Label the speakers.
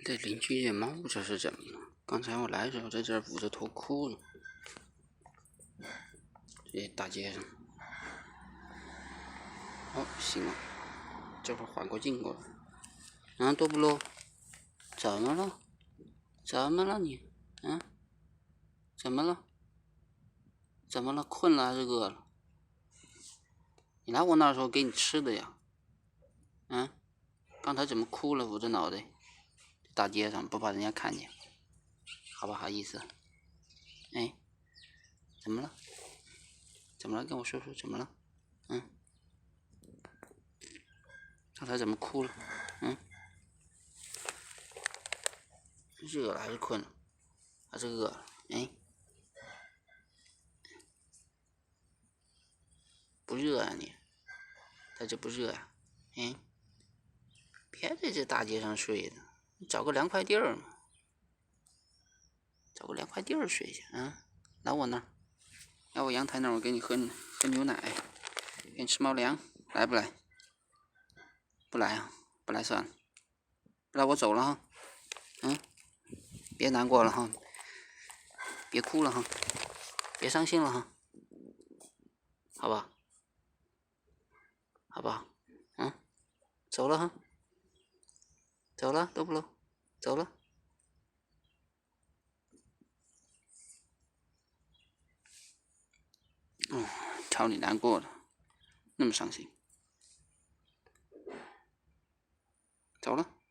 Speaker 1: 这邻居家猫这是怎么了？刚才我来的时候在这儿捂着头哭呢。这大街上，哦，行了，这会儿缓过劲过来。啊，多布罗，怎么了？怎么了你？嗯？怎么了？怎么了？困了还是饿了？你来我那儿的时候给你吃的呀。嗯？刚才怎么哭了？捂着脑袋，大街上不怕人家看见，好不好意思？哎，怎么了？怎么了？跟我说说怎么了？嗯？刚才怎么哭了？嗯？热了还是困了？还是饿了？哎？不热啊你？在这不热呀？嗯？别在这大街上睡的，你找个凉快地儿嘛。找个凉快地儿睡去啊！来我那儿，来我阳台那儿，我给你喝牛奶，给你吃猫粮，来不来？不来啊？不来算了，不来我走了哈。嗯，别难过了哈，别哭了哈，别伤心了哈，好吧？好吧？嗯，走了哈，走了，都不喽，走了。瞧你难过了，那么伤心，走了。